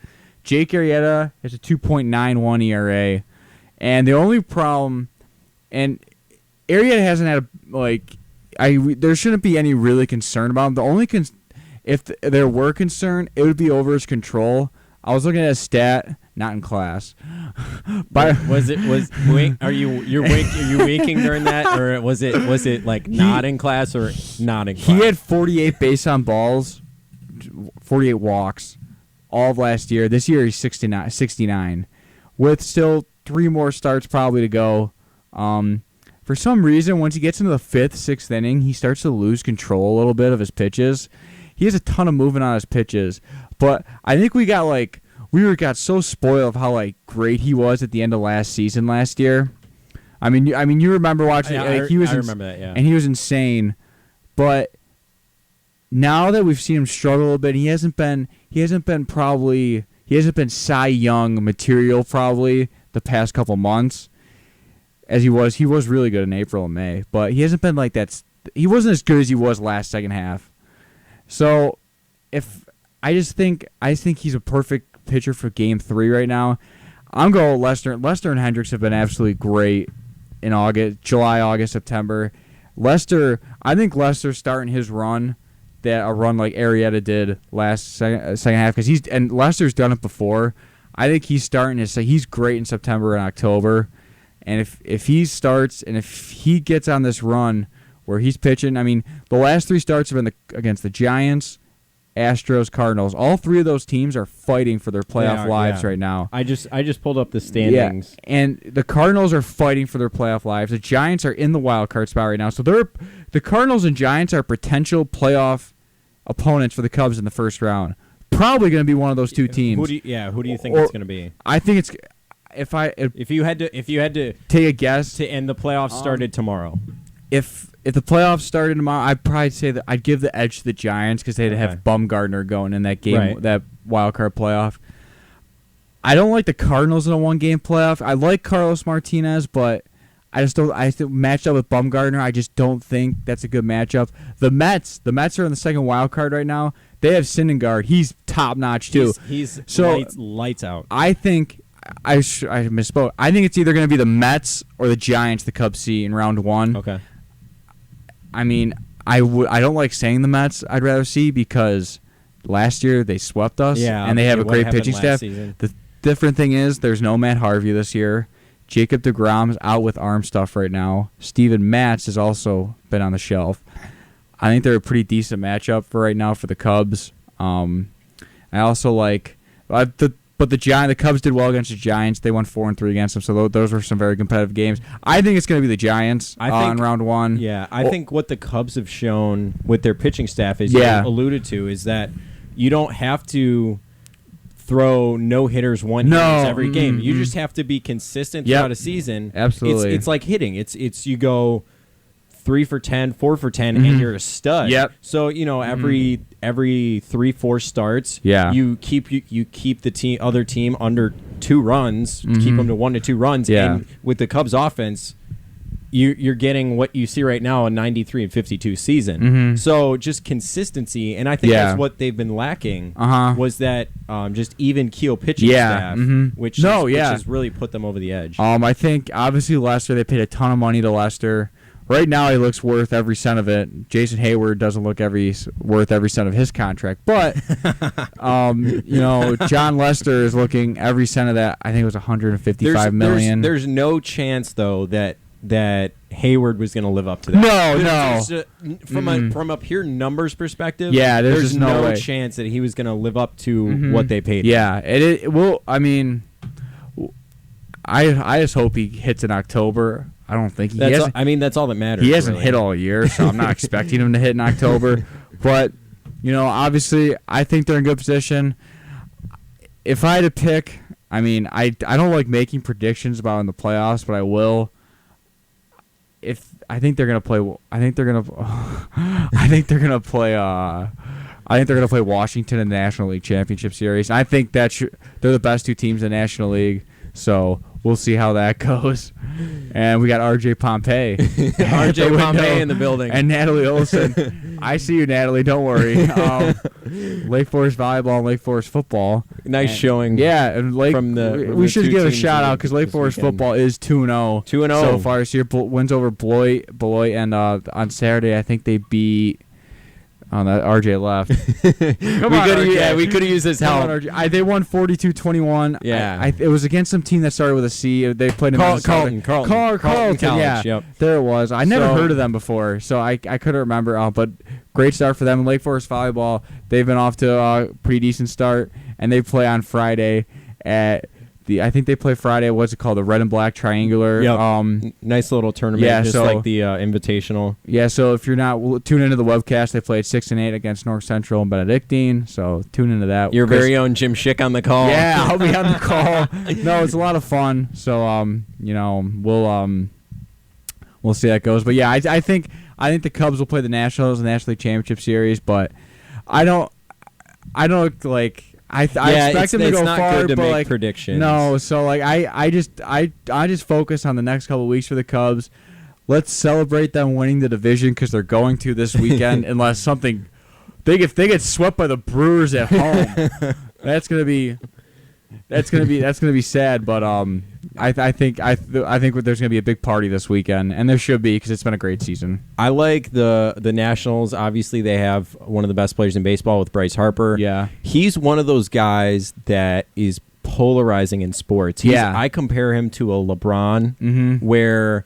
Jake Arrieta has a 2.91 ERA, and the only problem And Arrieta hasn't had there shouldn't be any really concern about him. The only if there were concern, it would be over his control. I was looking at a stat, not in class. Are you waking during that, or was it like not in class or not in class? He had 48 base on balls, 48 walks, all of last year. This year he's 69, with still 3 more starts probably to go. For some reason, once he gets into the 5th, 6th inning, he starts to lose control a little bit of his pitches. He has a ton of movement on his pitches, but I think we got so spoiled of how great he was at the end of last season last year. I mean, you remember watching? I remember that, yeah. And he was insane. But now that we've seen him struggle a little bit, he hasn't been Cy Young material probably the past couple months. As he was really good in April and May, but he hasn't been like that. He wasn't as good as he was last second half. So, I think he's a perfect pitcher for Game 3 right now. I'm going with Lester. Lester and Hendricks have been absolutely great in July, August, September. I think Lester's starting his run, a run like Arrieta did last second half, because Lester's done it before. I think he's he's great in September and October. And if he starts and if he gets on this run where he's pitching, the last 3 starts have been against the Giants, Astros, Cardinals. All 3 of those teams are fighting for their playoff lives right now. I just pulled up the standings. Yeah, and the Cardinals are fighting for their playoff lives. The Giants are in the wild card spot right now. So the Cardinals and Giants are potential playoff opponents for the Cubs in the first round. Probably going to be one of those 2 teams. Who do you think it's going to be? I think it's if you had to take a guess, to end the playoffs started tomorrow. If the playoffs started tomorrow, I'd probably say that I'd give the edge to the Giants because they'd have Bumgarner going in that game, that wild card playoff. I don't like the Cardinals in a 1-game playoff. I like Carlos Martinez, but I just don't. I think matched up with Bumgarner, I just don't think that's a good matchup. The Mets are in the second wild card right now. They have Syndergaard. He's top notch too. He's lights out. I think. I misspoke. I think it's either going to be the Mets or the Giants the Cubs see in round 1. Okay. I don't like saying the Mets I'd rather see because last year they swept us and they have a great pitching staff. The different thing is there's no Matt Harvey this year. Jacob deGrom's out with arm stuff right now. Steven Matz has also been on the shelf. I think they're a pretty decent matchup for right now for the Cubs. I also like But the Cubs did well against the Giants. They won 4-3 against them, so those were some very competitive games. I think it's going to be the Giants in round 1. Yeah, I think what the Cubs have shown with their pitching staff, as you alluded to, is that you don't have to throw no-hitters, one-hitters every game. You just have to be consistent throughout a season. Absolutely. It's like hitting. It's you go 3 for 10, 4 for 10, and you're a stud. Yep. So every 3-4 starts, you keep the other team under 2 runs, keep them to 1 to 2 runs. Yeah. And with the Cubs offense, you're getting what you see right now, a 93-52 season. So just consistency, and I think that's what they've been lacking. Was that just even keel pitching staff, which has really put them over the edge. I think obviously Lester, they paid a ton of money to Lester. Right now, he looks worth every cent of it. Jason Hayward doesn't look worth every cent of his contract, but John Lester is looking every cent of that. I think it was $155 million. There's no chance though that Hayward was going to live up to that. No. From a pure numbers perspective, there's no way. chance that he was going to live up to what they paid. Yeah, it will. I mean, I just hope he hits in October. I don't think he has. That's all that matters. He hasn't hit all year, so I'm not expecting him to hit in October. But, obviously, I think they're in good position. If I had to pick, I don't like making predictions about in the playoffs, but I will. I think they're gonna play. I think they're gonna play Washington in the National League Championship Series. I think they're the best 2 teams in the National League. So we'll see how that goes. And we got R.J. Pompey. R.J. Pompey in the building. And Natalie Olson. I see you, Natalie. Don't worry. Lake Forest volleyball and Lake Forest football. Nice showing. Yeah, and we should give a shout out because Lake Forest football is 2-0. 2-0 so far this year. Wins over Beloit, and on Saturday I think they beat. Oh, that RJ left. We could have used his help. They won 42-21. Yeah, it was against some team that started with a C. They played in Carlton College. Yeah, yep. There it was. I never heard of them before, so I couldn't remember. But great start for them. Lake Forest volleyball, they've been off to a pretty decent start, and they play on Friday at. I think they play Friday. What's it called? The Red and Black Triangular. Yep. Nice little tournament. Yeah, just like the Invitational. Yeah. So if you're not tuned into the webcast, they played 6 and 8 against North Central and Benedictine. So tune into that. Your very own Jim Schick on the call. Yeah, I'll be on the call. No, it's a lot of fun. So we'll see how it goes. But yeah, I think the Cubs will play the Nationals, the National League Championship Series. But I don't like. I expect them to go not far, good to but make predictions. No, so I just focus on the next couple of weeks for the Cubs. Let's celebrate them winning the division because they're going to this weekend. Unless if they get swept by the Brewers at home, that's gonna be sad. But I think there's gonna be a big party this weekend, and there should be because it's been a great season. I like the Nationals. Obviously, they have one of the best players in baseball with Bryce Harper. Yeah, he's one of those guys that is polarizing in sports. I compare him to a LeBron, where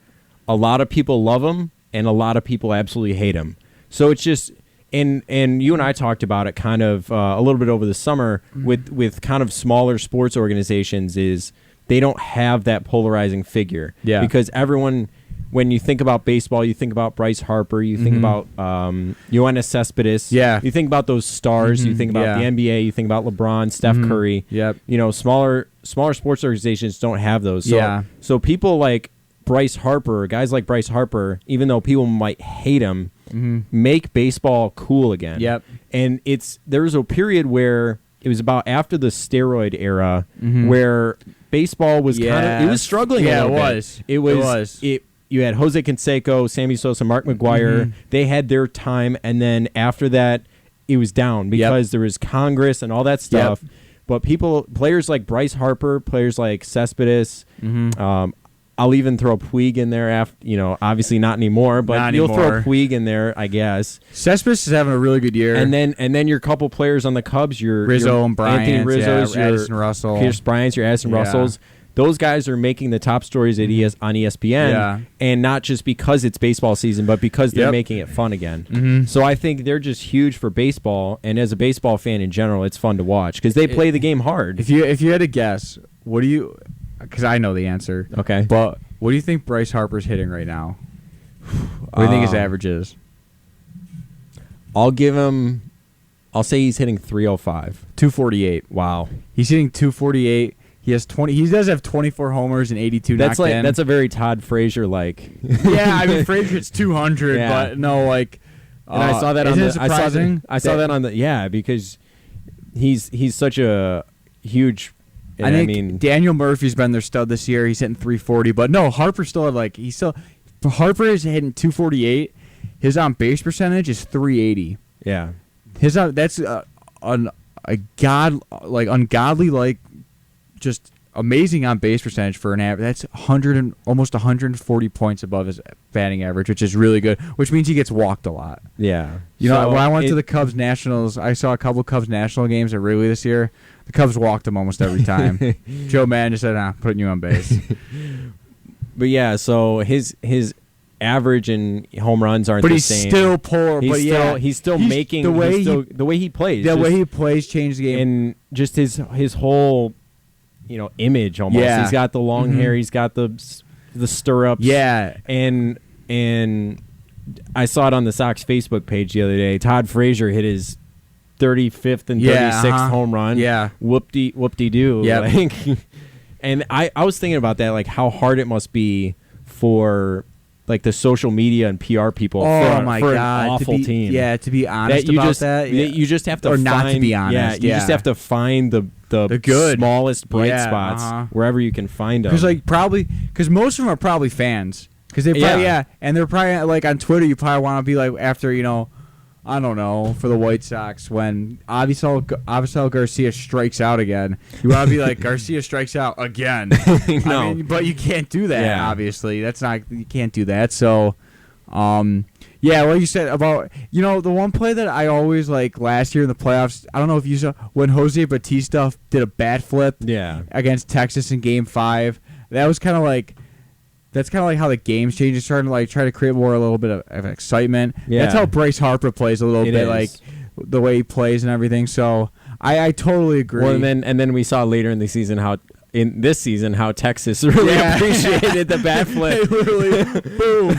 a lot of people love him and a lot of people absolutely hate him. So it's just. And you and I talked about it kind of a little bit over the summer with kind of smaller sports organizations is they don't have that polarizing figure. Yeah. Because everyone, when you think about baseball, you think about Bryce Harper, you think about Yoenis Cespedes. Yeah. You think about those stars. You think about the NBA. You think about LeBron, Steph Curry. Yep. Smaller sports organizations don't have those. So, so people like Bryce Harper, guys like Bryce Harper, even though people might hate him, make baseball cool again. Yep. And there was a period where it was about after the steroid era where baseball was kind of struggling a little bit. It was. You had Jose Canseco, Sammy Sosa, Mark McGwire. They had their time, and then after that, it was down because there was Congress and all that stuff. But players like Bryce Harper, players like Cespedes, I'll even throw Puig in there after, obviously not anymore, but you'll throw Puig in there, I guess. Cespedes is having a really good year. And then your couple players on the Cubs, your Rizzo and Bryant, Anthony Rizzo's, your Addison Russell, Pierce Bryant's, your Addison Russells. Those guys are making the top stories on ESPN, and not just because it's baseball season, but because they're making it fun again. So I think they're just huge for baseball, and as a baseball fan in general, it's fun to watch because they play the game hard. If you had to guess, what do you? Because I know the answer. Okay. But what do you think Bryce Harper's hitting right now? What do you think his average is? I'll say he's hitting 305. 248. Wow. He's hitting 248. He has 20. He does have 24 homers and 82 knocked in. That's a very Todd Frazier like. Yeah, I mean Frazier hits 200, but no, like. And I saw that on the. I saw that on the because he's such a huge. I think Daniel Murphy's been their stud this year. He's hitting 340, but no, Harper still had Harper is hitting 248. His on base percentage is 380. Yeah, that's ungodly just amazing on base percentage for an average. That's almost 140 points above his batting average, which is really good. Which means he gets walked a lot. Yeah, when I went to the Cubs Nationals, I saw a couple Cubs National games at Wrigley this year. The Cubs walked him almost every time. Joe Madden just said, putting you on base. But yeah, so his average and home runs aren't the same. But he's still poor. He's still making the way he plays. The way he plays changed the game. And just his whole image almost. Yeah. He's got the long hair. He's got the stirrups. Yeah. And I saw it on the Sox Facebook page the other day. Todd Frazier hit his 35th and 36th home run. Yeah. Whoop-de-doo. Yeah. And I was thinking about that, like how hard it must be for like the social media and PR people for an awful team. Yeah, to be honest that that. You just have to not to be honest. You just have to find the the good smallest bright spots wherever you can find them. Because most of them are probably fans. Because they probably and they're probably like on Twitter. You probably want to be like after I don't know, for the White Sox when Avisel Garcia strikes out again. You want to be like Garcia strikes out again. No. I mean, but you can't do that. Obviously, you can't do that. So, what you said about the one play that I always like last year in the playoffs. I don't know if you saw when Jose Bautista did a bat flip against Texas in Game 5. That was kind of like. That's kind of like how the game's changing, starting to like try to create a little bit of excitement. Yeah. That's how Bryce Harper plays a little bit, like the way he plays and everything. So I totally agree. Well, and then we saw later in the season how Texas really appreciated the bat flip. They literally boom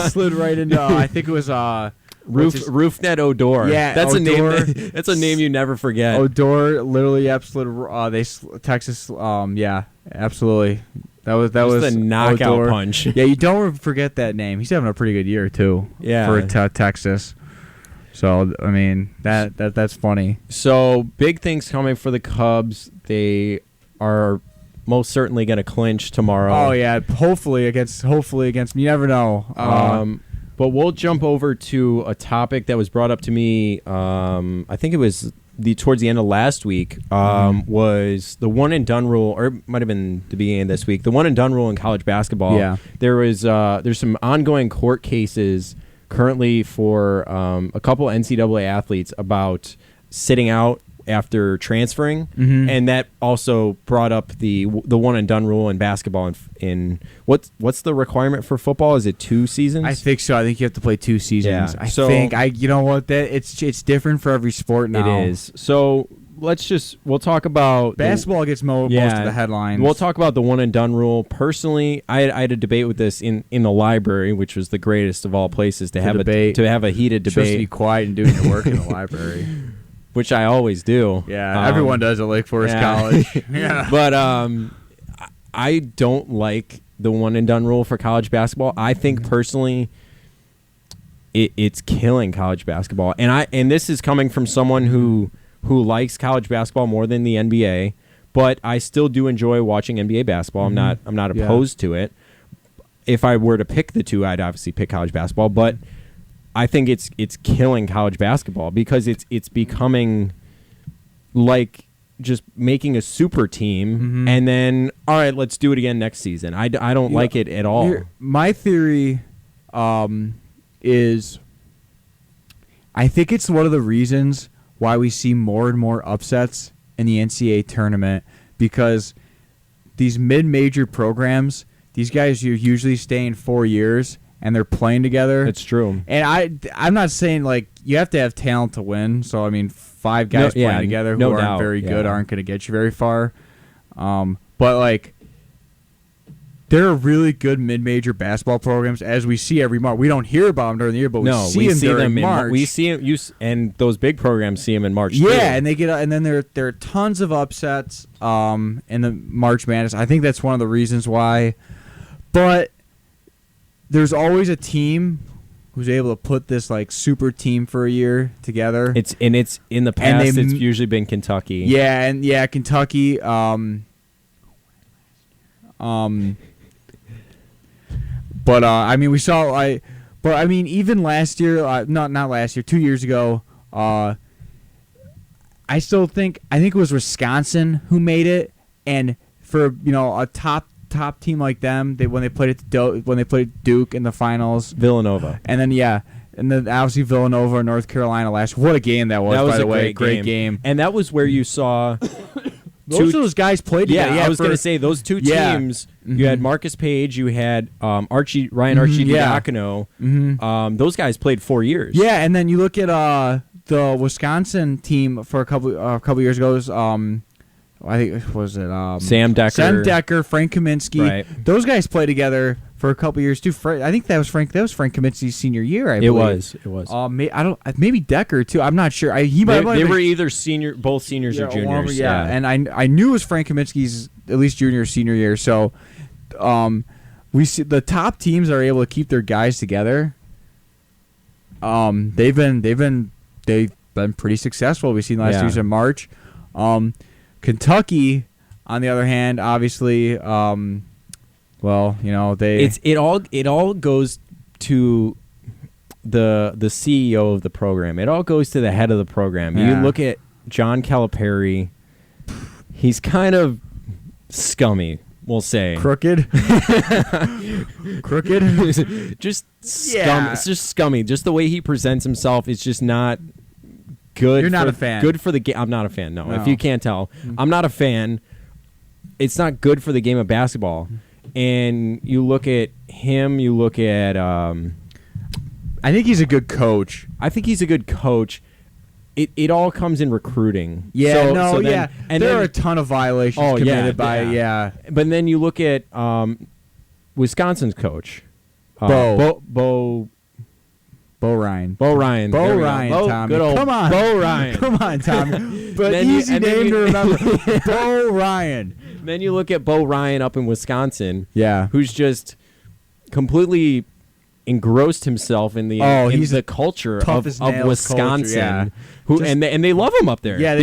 slid right into. I think it was Roofnet Odor. Yeah, that's Odor. a name. That's a name you never forget. Odor literally slid. Texas. Absolutely. That was the knockout Odor. punch. Yeah, you don't forget that name. He's having a pretty good year too. Yeah, for Texas. So I mean that's funny. So big things coming for the Cubs. They are most certainly going to clinch tomorrow. Oh yeah, hopefully against. You never know. But we'll jump over to a topic that was brought up to me. I think it was towards the end of last week. Was the one and done rule, or it might have been the beginning of this week. The one and done rule in college basketball. Yeah. There's some ongoing court cases currently for a couple NCAA athletes about sitting out after transferring, and that also brought up the one and done rule in basketball. In what's the requirement for football? Is it 2 seasons? I think so. I think you have to play 2 seasons. Yeah. You know what, that it's different for every sport now. It is. So we'll talk about basketball gets most of the headlines. We'll talk about the one and done rule. Personally, I had a debate with this in the library, which was the greatest of all places to have a heated debate. Supposed to be quiet and doing your work in the library. Which I always do. Yeah, everyone does at Lake Forest College. Yeah. But I don't like the one and done rule for college basketball. I think personally it's killing college basketball. And this is coming from someone who likes college basketball more than the NBA, but I still do enjoy watching NBA basketball. I'm not opposed to it. If I were to pick the two, I'd obviously pick college basketball, but I think it's killing college basketball because it's becoming like just making a super team and then all right, let's do it again next season. I don't like it at all. My theory is I think it's one of the reasons why we see more and more upsets in the NCAA tournament because these mid-major programs, these guys are usually staying 4 years. And they're playing together. It's true. And I'm not saying like you have to have talent to win. So I mean, 5 guys playing together who aren't very good aren't going to get you very far. But like, there are really good mid-major basketball programs as we see every March. We don't hear about them during the year, but we see them during March. We see them. And those big programs see them in March. Yeah, too. and they get and then there are tons of upsets in the March Madness. I think that's one of the reasons why. But there's always a team who's able to put this like super team for a year together. It's in the past. It's usually been Kentucky. Yeah, Kentucky. But I mean, we saw but I mean, even last year, not last year, 2 years ago. I think it was Wisconsin who made it, and for a top team like them, when they played Duke in the finals, Villanova, and then obviously Villanova, North Carolina last. What a game that was! That was by the way, great game, and that was where you saw most of those guys played together. Yeah, I was going to say those two teams. You had Marcus Page, you had Ryan Archie Diacono. Those guys played 4 years. Yeah, and then you look at the Wisconsin team for a couple years ago. Was, I think was it Sam Decker, Frank Kaminsky. Right. Those guys played together for a couple years too. I think that was Frank Kaminsky's senior year. I believe. It was. Maybe Decker too. I'm not sure. They were either both seniors or juniors. And I knew it was Frank Kaminsky's at least junior or senior year. So, we see the top teams are able to keep their guys together. They've been pretty successful. We've seen last year's in March. Kentucky, on the other hand, obviously, well, you know, it all goes to the CEO of the program. It all goes to the head of the program. Yeah. You look at John Calipari. He's kind of scummy, we'll say. crooked. Crooked. Just scum. Yeah. It's just scummy. Just the way he presents himself is just not good. You're not a fan. Good for the game. I'm not a fan. No, No. if you can't tell, I'm not a fan. It's not good for the game of basketball. And you look at him. You look at. I think he's a good coach. I think he's a good coach. It all comes in recruiting. Yeah, And there then, are a ton of violations committed by. But then you look at Wisconsin's coach, Bo Bo Ryan. Ryan. There we go. Ryan, Tommy. Good old Come on. Bo Ryan. Come on, Tommy. But Then you- easy and then name you- to remember. Bo Ryan. Then you look at Bo Ryan up in Wisconsin, Yeah. who's just completely engrossed himself in the he's the culture tough of as nails Wisconsin. culture, yeah. Who Just- and they love him up there. Yeah, I'm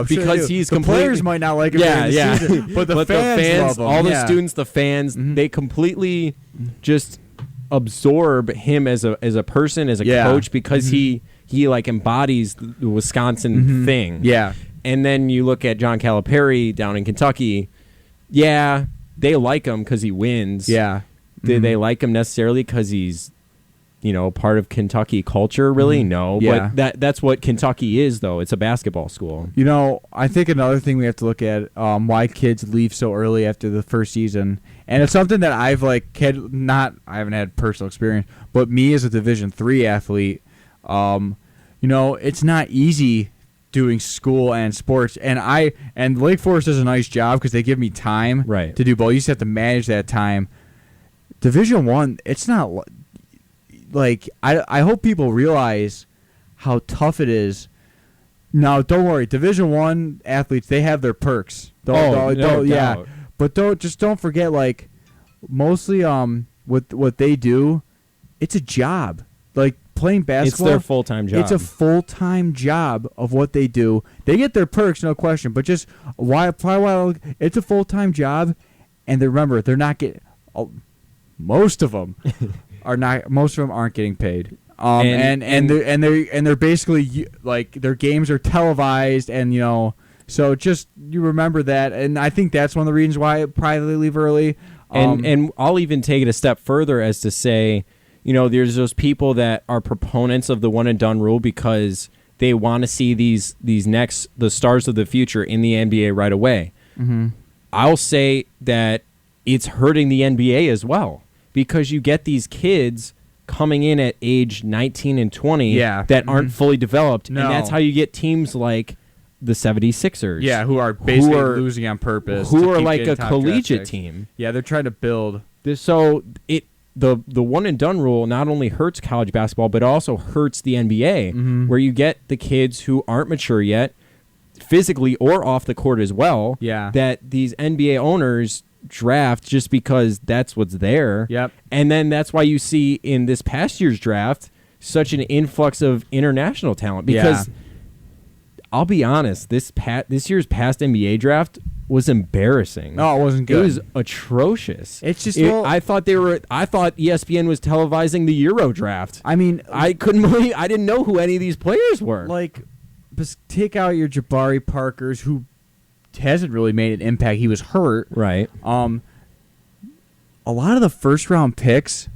sure they do. he's the completely. players might not like him during the season, but the fans love him. all the Yeah. students, the fans, they completely just absorb him as a person, as a Yeah. coach, because he like embodies the Wisconsin thing. Yeah. And then you look at John Calipari down in Kentucky. Yeah, they like him because he wins. Yeah. Do they like him necessarily because he's, part of Kentucky culture? Really, no. Yeah. But that's what Kentucky is, though. It's a basketball school. You know, I think another thing we have to look at why kids leave so early after the first season, and it's something that I've I haven't had personal experience, but me as a Division III athlete, it's not easy doing school and sports, and Lake Forest does a nice job because they give me time Right. to do both. You just have to manage that time. Division I, it's not like I hope people realize how tough it is. Now, don't worry, Division I athletes, they have their perks. No doubt. But don't forget, like, mostly what they do, it's a job. Like playing basketball, It's their full-time job. It's a full-time job of what they do. They get their perks, no question. But just it's a full-time job, and remember, they're not getting. Most of them are not. Most of them aren't getting paid. And they're basically like their games are televised, and so just you remember that, and I think that's one of the reasons why probably leave early. And I'll even take it a step further as to say, there's those people that are proponents of the one and done rule because they want to see the stars of the future in the NBA right away. Mm-hmm. I'll say that it's hurting the NBA as well because you get these kids coming in at age 19 and 20 that aren't fully developed, No. and that's how you get teams like the 76ers. Yeah, who are basically losing on purpose. Who to are keep like getting a top collegiate draft picks. team. Yeah, they're trying to build. The one and done rule not only hurts college basketball, but also hurts the NBA, where you get the kids who aren't mature yet, physically or off the court as well. Yeah. That these NBA owners draft just because that's what's there. Yep. And then that's why you see in this past year's draft such an influx of international talent because I'll be honest, this year's past NBA draft was embarrassing. No, it wasn't good. It was atrocious. It's just I thought ESPN was televising the Euro draft. I mean, I couldn't believe I didn't know who any of these players were. like, just take out your Jabari Parkers, who hasn't really made an impact. He was hurt. Right. A lot of the first round picks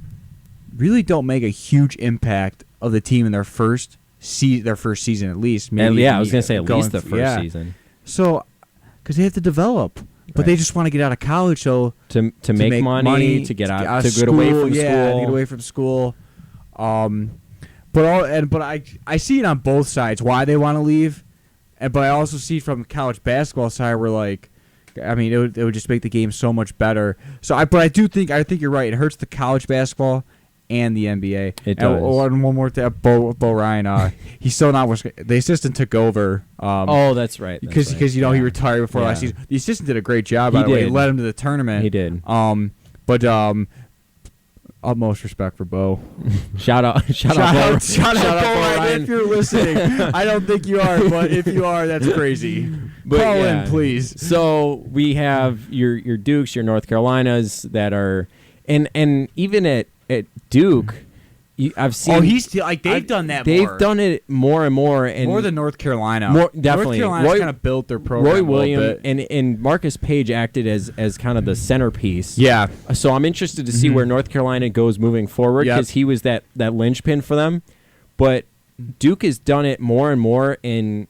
really don't make a huge impact of the team in their first season at least. Maybe I was going to say at least the first season. So, because they have to develop, but they just want to get out of college, so to make money, to get out, to get away from school. To get away from school. But I see it on both sides why they want to leave, but I also see from the college basketball side where it would just make the game so much better. So I think you're right. It hurts the college basketball and the NBA. It does. And one more thing, Bo Ryan. He's still not. The assistant took over. That's right. Because he retired before last season. The assistant did a great job. By the way, he led him to the tournament. He did. utmost respect for Bo. Shout out, Shout out, Bo Ryan, if you're listening. I don't think you are, but if you are, that's crazy. But Call in, please. So we have your Dukes, your North Carolinas that are, and even at Duke, I've seen. Oh, he's like they've done that. They've done it more and more, and more than North Carolina. More definitely. North Carolina's kind of built their program. Roy Williams a little bit. and Marcus Page acted as kind of the centerpiece. Yeah. So I'm interested to see where North Carolina goes moving forward because he was that linchpin for them. But Duke has done it more and more, and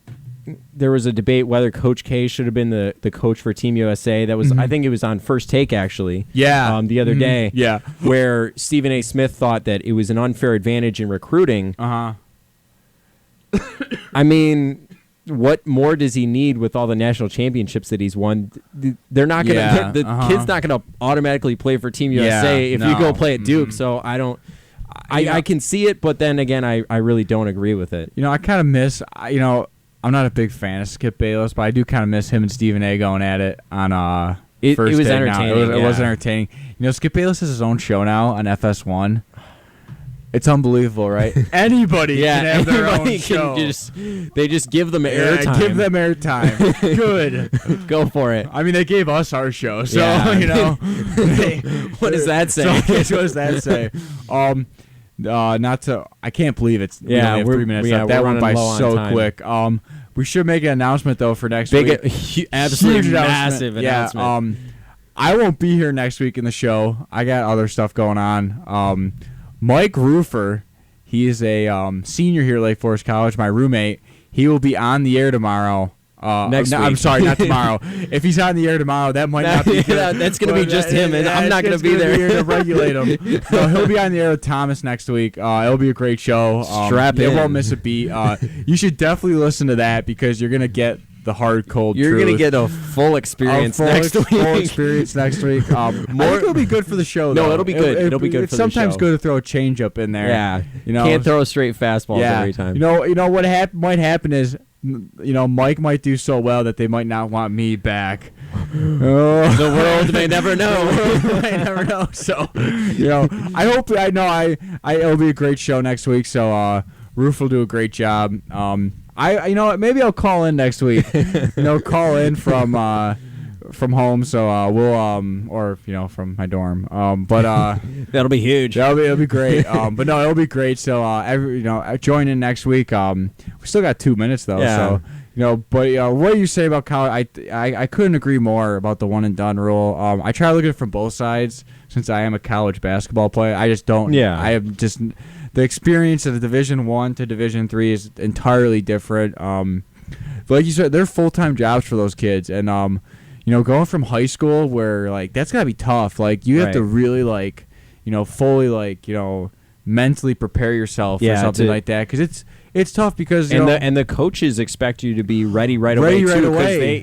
there was a debate whether Coach K should have been the coach for Team USA. That was I think it was on First Take actually. Yeah. The other day. Yeah. Where Stephen A. Smith thought that it was an unfair advantage in recruiting. I mean, what more does he need with all the national championships that he's won? They're not gonna. The kid's not gonna automatically play for Team USA if you go play at Duke. So I don't. I can see it, but then again, I really don't agree with it. I kind of miss. I'm not a big fan of Skip Bayless, but I do kind of miss him and Stephen A. going at it on It First was Take entertaining. Now. It was entertaining. Skip Bayless has his own show now on FS1. It's unbelievable, right? Anybody can have their own show. They just give them airtime. Give them airtime. Good. Go for it. I mean, they gave us our show, so what does that say? So, what does that say? I can't believe it's. We only have 3 minutes left. That went by so quick. We should make an announcement though for next week. Absolutely massive announcement. I won't be here next week in the show. I got other stuff going on. Mike Roofer, he is a senior here at Lake Forest College. My roommate. He will be on the air tomorrow. Next week. I'm sorry, not tomorrow. If he's on the air tomorrow, that might not be good. That's going to be just him, and I'm not going to be there. Here to regulate him. No, he'll be on the air with Thomas next week. It'll be a great show. Strap in. They won't miss a beat. You should definitely listen to that because you're going to get the hard, cold You're truth. going to get a full experience next week. Full experience next week. I think it'll be good for the show, though. No, it'll be good. It'll be good for the show. It's sometimes good to throw a change-up in there. Yeah. You Can't throw straight fastballs every time. You know what might happen is Mike might do so well that they might not want me back. The world may never know. May never know. So, I hope it'll be a great show next week. So, Roof will do a great job. Maybe I'll call in next week. Call in from home. So we'll from my dorm. But that'll be huge. It'll be great. But no, it'll be great. So join in next week. We still got 2 minutes though. Yeah. So but what do you say about college? I couldn't agree more about the one and done rule. I try to look at it from both sides since I am a college basketball player. I just don't. Yeah. I have just the experience of Division I to Division III is entirely different. But like you said, they're full-time jobs for those kids, and going from high school where that's gotta be tough. You have to really fully mentally prepare yourself for something like that because it's tough because the coaches expect you to be ready right away too,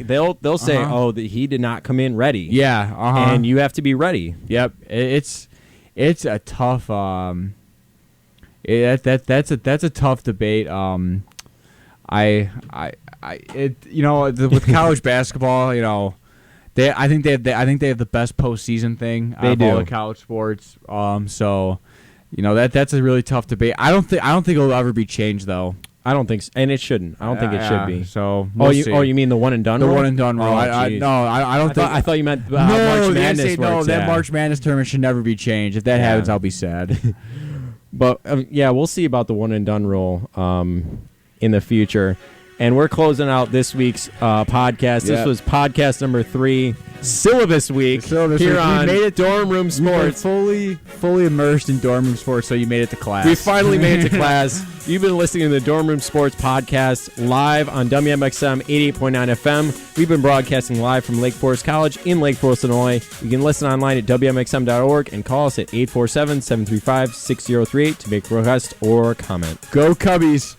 because they'll say he did not come in ready. Yeah, and you have to be ready. Yep, it's a tough that's a tough debate. With college basketball, I think they have the best postseason thing out of all the college sports. That's a really tough debate. I don't think it'll ever be changed though. I don't think so, and it shouldn't. I don't think it should be. So you mean the one and done rule? The one and done rule. I don't think. I thought you meant March Madness. That March Madness tournament should never be changed. If that happens, I'll be sad. But we'll see about the one and done rule in the future. And we're closing out this week's podcast. This was podcast number 3, Syllabus Week, here on Dorm Room Sports. Fully immersed in Dorm Room Sports, so you made it to class. We finally made it to class. You've been listening to the Dorm Room Sports podcast live on WMXM 88.9 FM. We've been broadcasting live from Lake Forest College in Lake Forest, Illinois. You can listen online at WMXM.org and call us at 847-735-6038 to make a request or comment. Go Cubbies!